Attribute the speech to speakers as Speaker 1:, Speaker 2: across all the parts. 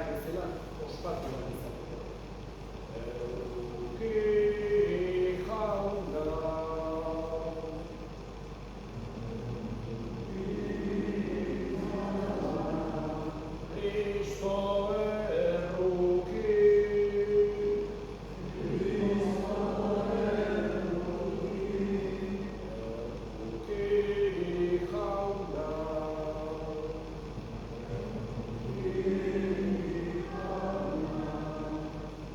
Speaker 1: behar bezala ospatu behar izateko. Eduki jauna, Kristo erruki, eduki jauna.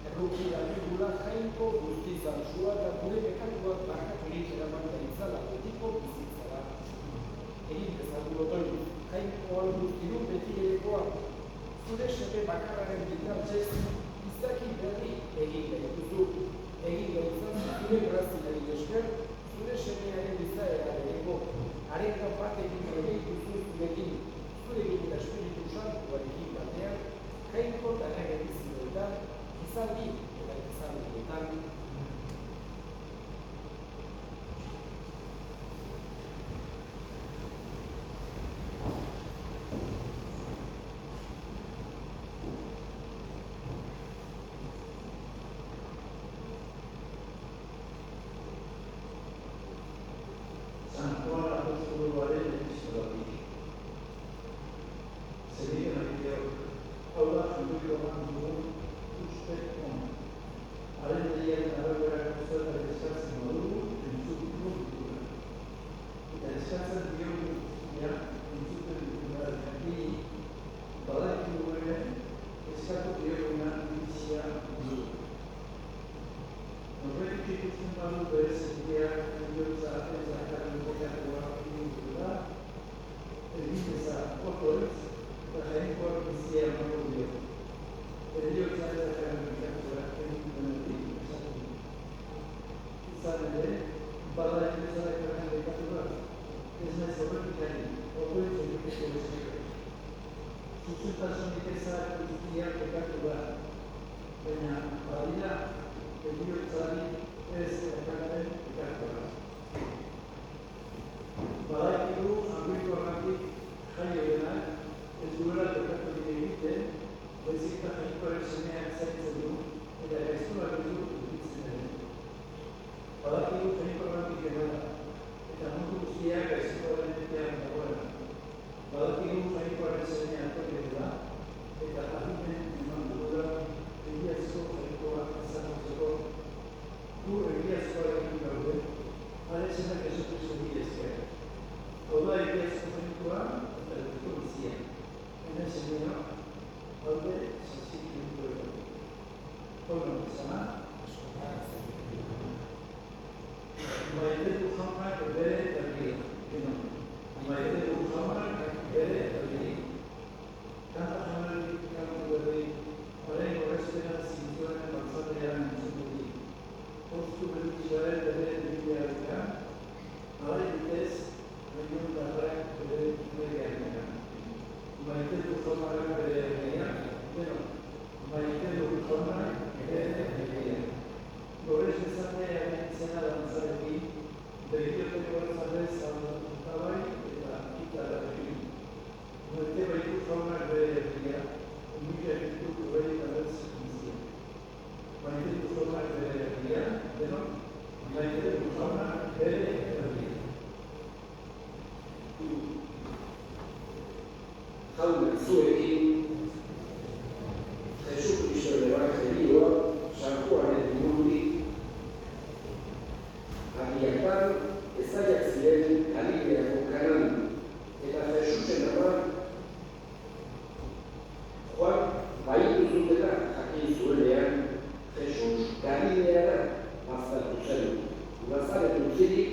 Speaker 1: Erruki dakigula jainko guztizan zua eta gure bekatuak barkaturik eramatea izala, betiko bizitzara. Egin dezagun otoin, jainkoan guztiru beti erekoa, zure seme bakarraren bitartez, izaki berri egin gaituzu. Egin gaitzan zure grazilari esker, zure semearen izaera bereko, arenka bat egin gaituzu zurekin, zurekin eta espiritu santuarekin batean, jainko tanagari zidoetan, izaldi eta izaldietan.
Speaker 2: San Juan apostoluaren epistolatik. Zerien abideok, hau da jubilioan dugun uste on. Haren deiaren araberako zertak eskatzen badugu, entzutuko dugula. Eta eskatzen diogu guztia, entzuten dugula jakini, badakigu ere, eskatu dioguna iritzia du. Horretik ikusten badu berezikiak, bihotza ez dakarren bekatuak dugula, egin eza otoez, eta jainkoak bizia emango dio. Bihotza ez dakarren bekatuak egin duenetik esatu. Izan ere, bada ez dakarren bekatuak, ez naiz horretik ari, otoez egiteko beziko. Zuzentasunik ezak guztiak bekatu da, baina badira, bihotzari ez dakarren bekatuak. Badakigu anguikoagatik jaio denak ez duela tokaturik egiten, baizik eta jainkoaren semeak zaintzen du eta gaiztuak ditu ukitzen ere. Badakigu jainkoagatik edela eta mundu guztiak gaiztuaren entean dagoela. Badakigu jainkoaren semea toke dela eta ahimen eman dugula egiazko jainkoak ezagutzeko. Gu egiazkoarekin gaude, arezenak Jesukristo esker. Hau da egiazko jainkoa eta dutko bizia. Hemen semea, haude zazik jainkoa. Horren bezala, maitetu jaunak bere erdia. Maitetu jaunak bere erdia. Kanta jaunak kantu berri, horrein horrezpenan zintuaren batzarrean entzututik. Postu berritxoaren bere erdiarekan, haren bitez, baino darrak bere erdiarekan. Maitetu jaunak bere erdiak, maitetu jaunak bere erdiak. Gorez bezatearen izena dantzarekin, begioteko hartzarez aldatabai eta kitararekin. Maite baitu jaunak bere erdiak, umila egitu kuberi talez bizia. Maitetu jaunak bere erdiak, maitetu jaunak bere erdiak.
Speaker 3: Jauna zuekin, Jesukristoren evangelioa, San Juanen ingurutik, agiatan ezaiak ziren Galileako Kanan, eta Jesusen ama, Juan baitu zutela jakin zuenean, Jesus Galileara baztertu zen. Nazaret utzirik,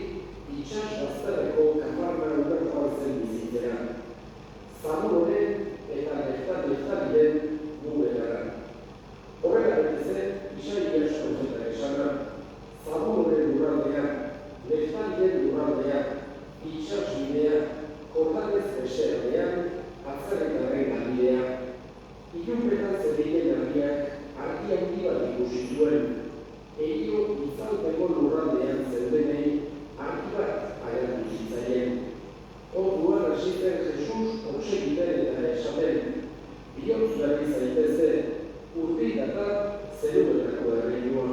Speaker 3: itxas bazterreko Kafarnaumera joan zen bizitzera. Zabuloren eta Neftaliren mugetara. Horregatik zen, Isaias profetak esana, Zabuloren lurraldea, Neftaliren lurraldea, itxas bidea, Jordanez beserdean, atzerritarren Galilea. Ilunpetan zebilen herriak argi handi bat ikusi zuen. Erio itzalpeko lurraldean zeudenei argi bat agertu zitzaien. Orduan hasi zen Jesus hotsegiten eta esaten, Bihotz berri zaitezte, urpikata zeruetako erreinua.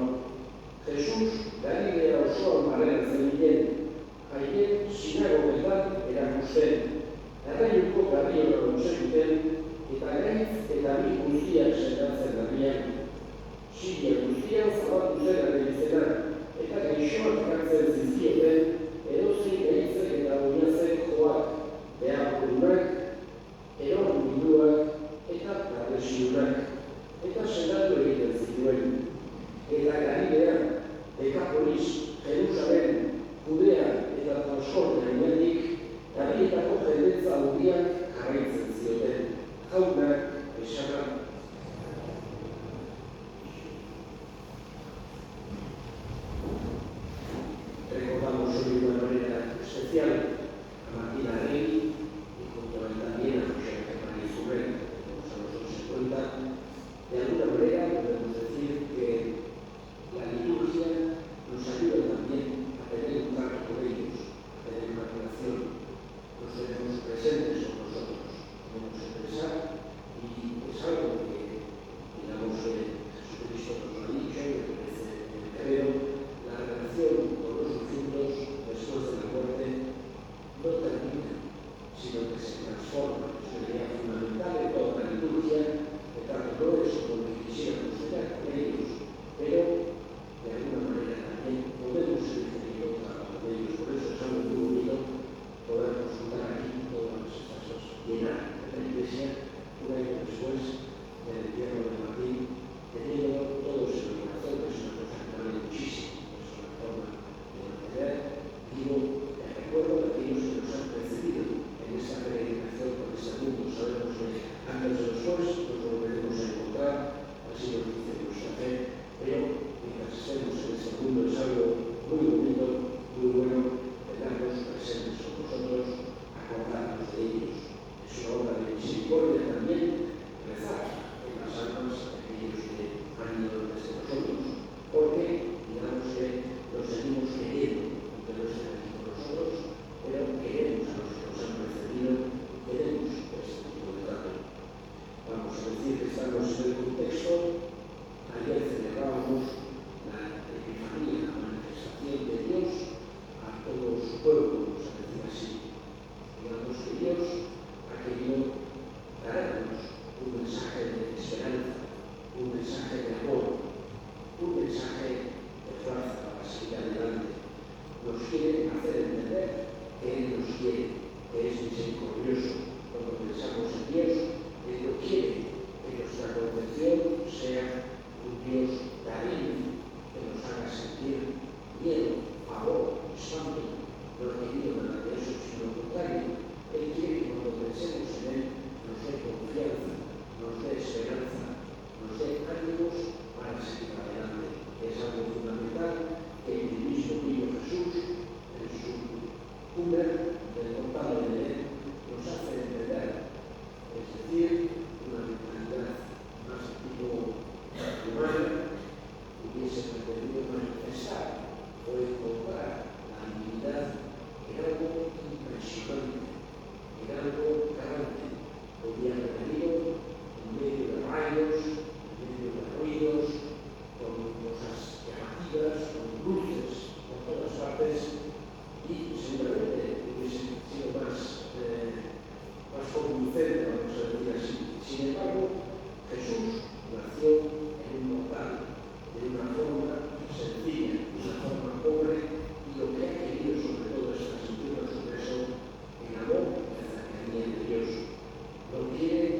Speaker 3: Jesus Galilea osoan barrena zebilen, haien sinagogetan erakusten, erreiuko garriora lotzekuten, eta gaitz eta bi guztiak sentatzen berrian. Siria guztian zabatu zen izena, eta gaixoak hartzen zizkioten, edozein gaitzek eta oinazek joak, beharkodunak, eron biduak eta depresiunak, eta sendatu egiten zituen. Eta Galilean, Dekapolis, Jerusalem, Judea eta Transjordania inmendik, herrietako jendetza handiak jarraitzen zioten. Jaunak, esana. Recordamos hoy de una manera especial a Martina Rey y junto a él también a José Germán Isurren, que tenemos a nosotros en cuenta. De alguna manera podemos decir que la liturgia nos ayuda también a tener un trato con ellos, a tener una relación. Nos tenemos presentes con nosotros, podemos expresar, y es algo que, digamos, Jesucristo nos lo ha dicho, me parece el credo, la relación con los difuntos después de la muerte no termina, sino que se transforma. Es una idea fundamental de toda la liturgia, que tanto no es como que quisiéramos estar con ellos, pero de alguna manera también podemos ser inferiores a ellos. Por eso es algo muy bonito poder consultar aquí todas estas cosas. Llenar la iglesia un año después del entierro de Martín, teniendo todos en el corazón, que es una cosa que vale muchísimo, es una forma de mantener vivo el recuerdo de aquellos que nos han precedido en esta peregrinación por este mundo. Sabemos que antes o después nos volveremos a encontrar, así nos dice nuestra fe, pero mientras estemos en este mundo es algo muy bonito, muy bueno, tenerlos presentes con nosotros, acordarnos de ellos. Es una obra de misericordia también rezar en las almas de aquellos que han ido antes de nosotros, porque digamos que los seguimos queriendo, aunque no estén aquí con nosotros, pero queremos a los que nos han precedido, queremos este tipo de trato. Vamos a decir que estamos en el contexto. Ayer celebrábamos la Epifanía, la manifestación de Dios a todo su pueblo, vamos a decir así. Digamos que Dios ha querido darnos un mensaje de esperanza, un mensaje de amor, un mensaje de fuerza para seguir adelante. Nos quiere hacer entender que Él nos quiere, que es misericordioso. Cuando pensamos en Dios, Él no quiere que nuestra concepción sea un Dios cariño, que nos haga sentir miedo, pavor, espanto. No ha querido nada de eso, sino lo contrario. Él quiere que cuando pensemos en Él nos dé confianza, nos dé esperanza, nos dé ánimos para seguir adelante. Es algo fundamental que el mismo niño Jesús, en su cumbre del portal de Belén, nos hace entender. Es decir, una mentalidad más tipo humana hubiese pretendido manifestar o encontrar la divinidad en algo impresionante, en algo grande. Podía haber venido en medio de rayos, en medio de ruidos, con cosas llamativas, con luces por todas partes, y seguramente hubiese sido más convincente, vamos a decir así. Sin embargo, Jesús nació en un portal, de una forma sencilla, de una forma pobre, y lo que ha querido sobre todo es transmitirnos sobre eso, el amor y la cercanía de Dios. No quiere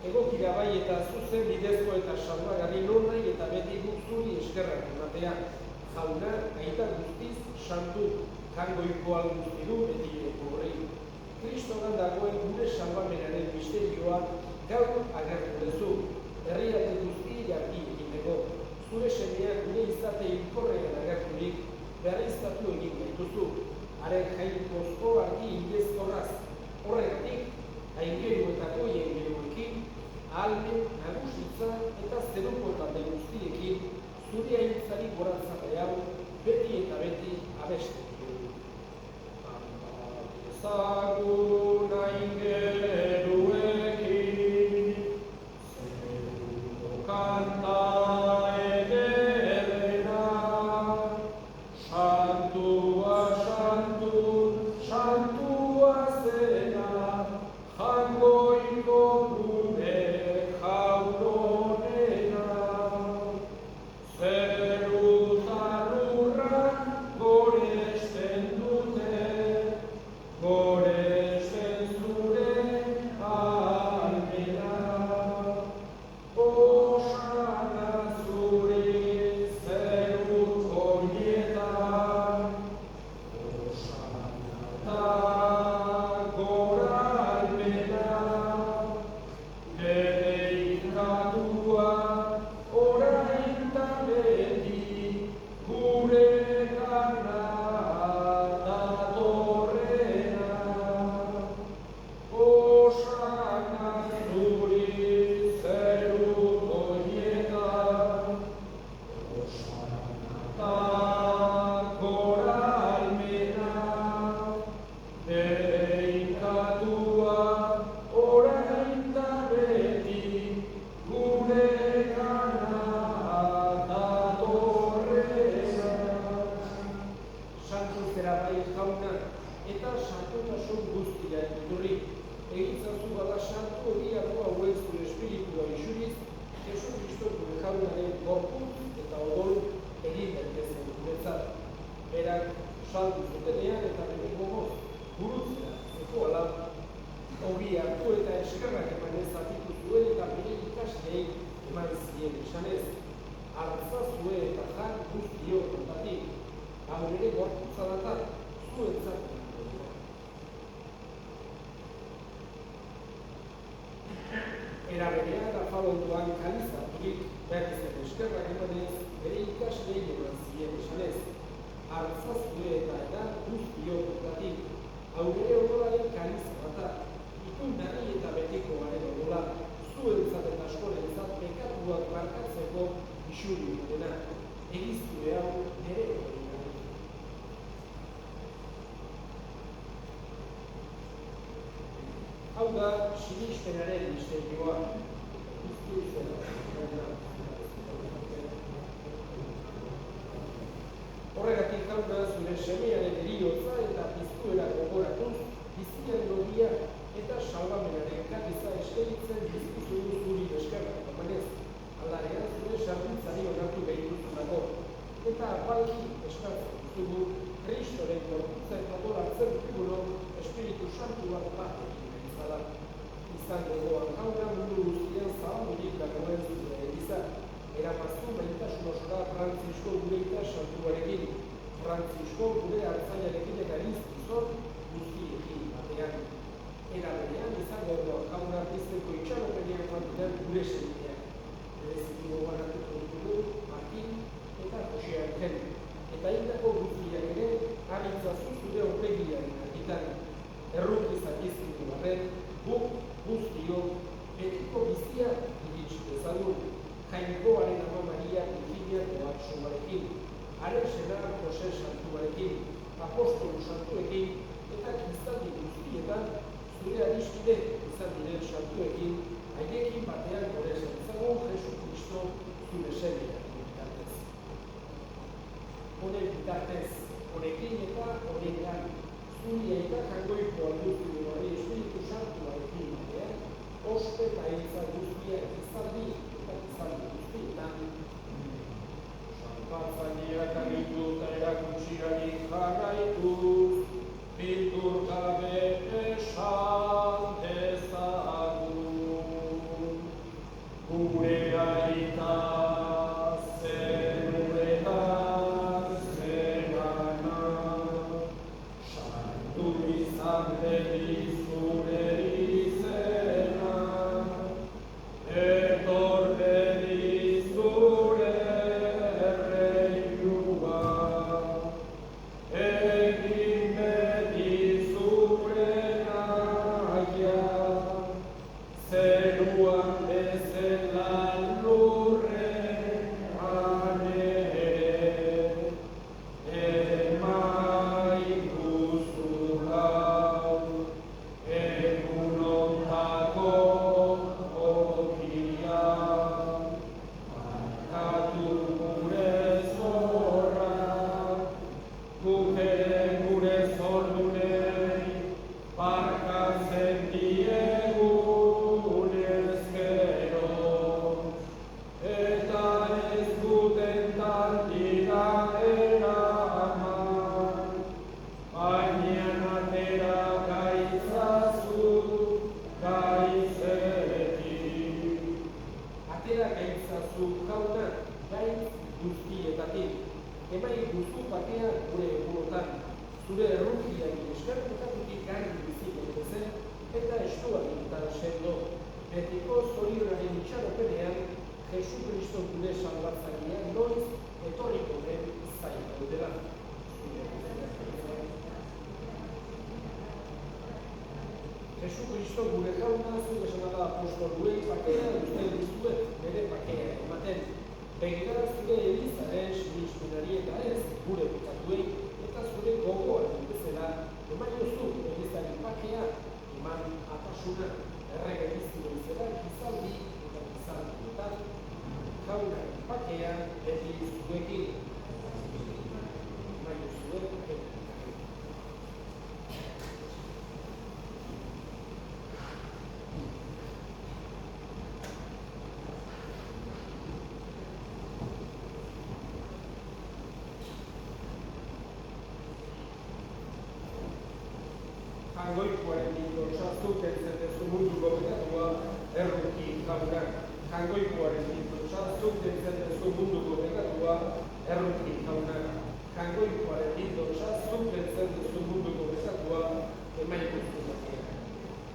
Speaker 1: Egokira bai eta zuzen bidezko eta salbagarri nahi eta beti guk zuri eskerrak ematea. Jauna, aita guztiz, santu, jangoiko guztiru beti eko horrein. Kristogan dagoen gure salbamenaren misterioa gaur agertu duzu. Herriate guzti jarki egiteko. Zure semeak gure izate hilkorrean agerturik beharriztatu egin gaituzu. Haren jainkozko argi ingezkorraz. Horregatik, aingeruetako jengeruekin, ahalmen, nagusitza eta zeruko talde guztiekin, zure aintzari goratzare hau beti eta beti abestu. Ezagun aingeruekin, zeruko kanta ederena, santua, santua zena, jangoiko gure jaunonena. Zeru zarurrak goresten dute, goresten zure almena. Osana zuri zeru horietan, osana saldu zutenean eta bere gogoz burutzea zekoala hori hartu eta eskerrak emanez zatitu zuen eta bere ikasleei eman zien esanez hartzazue eta jar guztio kontatik hau ere gorputza data zuentzat. Era berean afalondoan kalizaturik berriz eta eskerrak emanez bere ikasleei eman zien esanez hartzazue eta guztio kontatik hau ere odolaren kaliza data ikun berri eta betiko garen odola zuentzat eta askorentzat pekatuak markatzeko isuri dena egiztue hau nere hori. Hau da sinispenaren misterioa. Horregatik hau da zure semearen heriotza eta piztuera gogoratuz, biziaren lodia eta salbamenaren katiza eskeritzen bizkizu zuri eskerrak emanez. Alarean zure sartuntzari onartu behituzu zugu, Kristoren gorputza eta dola hartzen duguro, Espiritu Santu bat izala. Izan gogoan jauna mundu guztian zabaldurik dagoen zure izan. Eramaztu baitasun osora Frantzisko gure eta santuarekin. Frantzisko gure hartzaiarekin eta izkizor guztiekin batean. Era berean izan gogoan jauna bizteko itxaropenean joan gure senideak. Bereziki gogoan hartuko ditugu, Martin eta Jose Angel. Eta hildako guztiak ere, agintzazu zure aurpegiaren argitan. Erruki zakizkitu barren, guk guztio, betiko bizia iritsi dezagun. Jainkoaren ama Maria Virginia Koatsoarekin, haren senar Jose Santuarekin, apostolu santuekin, eta kristaldi guztietan zure adiskide izan diren santuekin, haiekin batean gore zentzagun Jesu Kristo zure semeak bitartez. Honen bitartez, honekin eta honetan, zuria eta jangoiko alduztu hori Espiritu Santuarekin batean, ospe eta hiltza guztiak izaldi eta izaldi guztietan. Sanpatzaileak agindu eta erakutsiari jarraituz, bildur gabe esan dezagun. Gure aita zenurena zerana, santu izan beti zure izena, etor beti zure erreinua, egin beti zure naia, zeruan bezala lurrean ere, emaiguzu hau, egunontako okian, markatu gure zorra, guk ere gure zordunei, barkatzen diegun ezkero, eta ez guten taldira eraman, bainean atera gaitzazu gaitzetik. Atera gaitzazu jauna gaitz guztietatik. Emai guzu batean gure egunotan, zure errukiak eskertukatutik garri bizik zen, eta estuagintan sendo, betiko zorionaren itxaropenean, Jesu Kristo gure salbatzailean noiz etorriko den zain daudela. Jesu Kristo gure jauna zure esanada apostoluei pakea uste dizuet bere pakea ematen. Begira zure elizaren sinismenari eta ez gure bukatuei eta zure gogoaren bezala eman jozu elizaren pakea eman atasuna erregerizio izela gizaldi eta gizaldietan jaunaren pakea beti zuekin eman jozue pakea. Jangoikoaren dintotxaztu kentzen munduko bekatua erruki jaunak. Jangoikoaren dintotxaztu kentzen munduko bekatua erruki jaunak. Jangoikoaren dintotxaztu kentzen munduko bekatua emaikustu batean.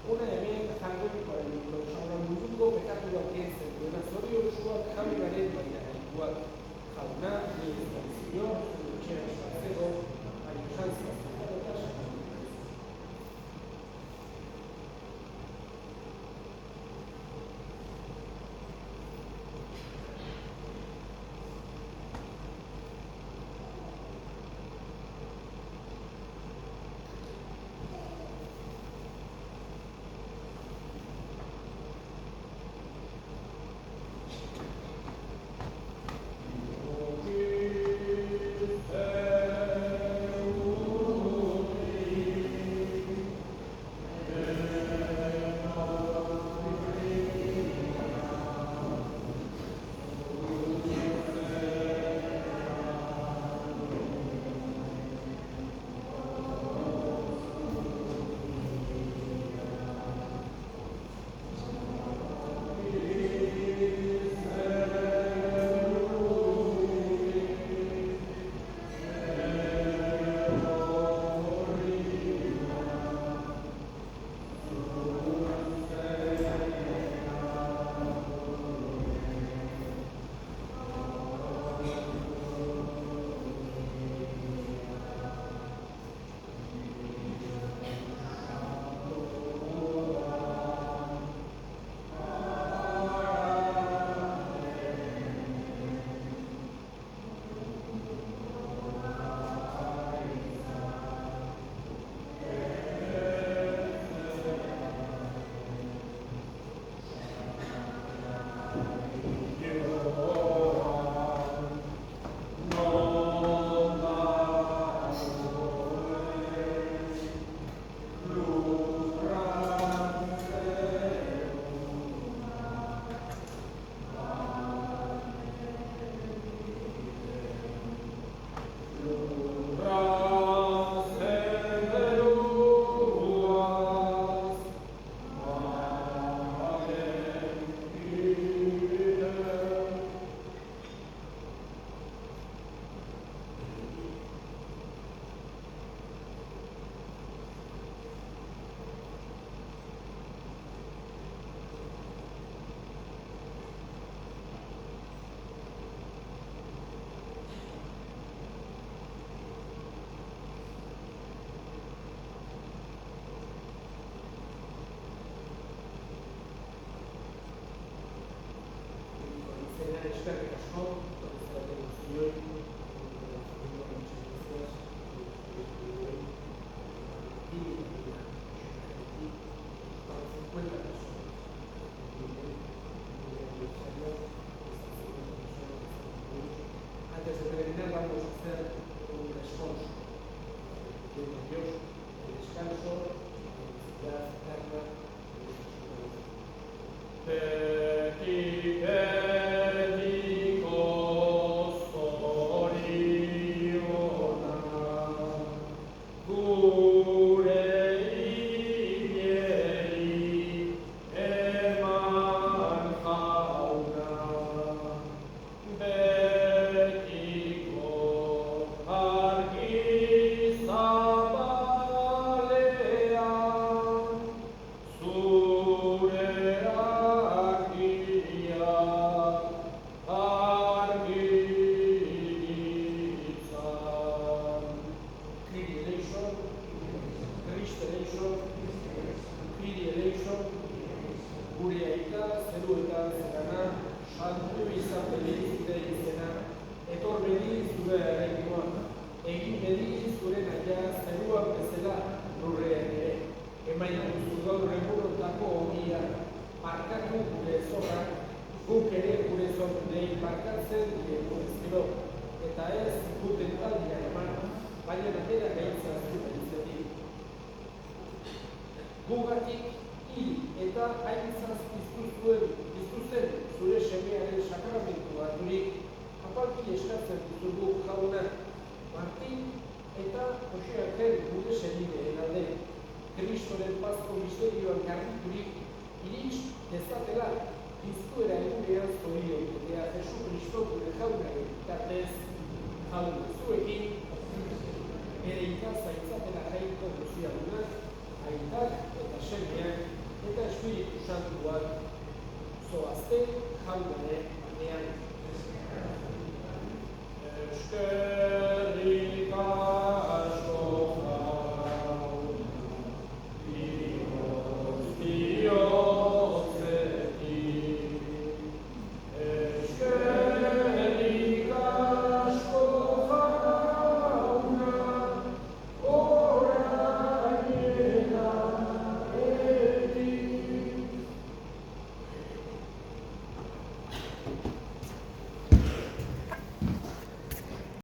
Speaker 1: Hona hemen jangoikoaren dintotxaztu munduko bekatua kentzen duena zoriosuak jaunaren bainagaituak. Jauna, nire izan txera eskatzeko, baina jantzak. eskerrik asko, guztioi, antes de terminar vamos a hacer un responso. Dios, el descanso, la felicidad eterna de gure aita, zeruetan zerana, santu izan bedi zure izena, etor bedi zure erreinoa, egin bedi zure naia zeruan bezala lurrean ere, emain duzu gaur egurotako ogia, parkatu gure zorrak, guk ere gure zorrei parkatzen dugu ezkero, eta ez guten taldia eman, baina atera gaitza zure izatik. Gugatik eta haintzaz piztuzen zure semearen sakramentua durik, apalki eskatzen duzugu jauna, Martin eta Joseaken gure senideen alde, Kristoren Pasko misterioan garriturik, iriz dezatela, piztuera egunean zorio, eta Jesu Kristo gure jaunaren bitartez, jauna zuekin, bere ikaza itzatela jaiko duziadunak, aitak eta semeak, eta Espiritu Santuak zoazte jaunaren banean.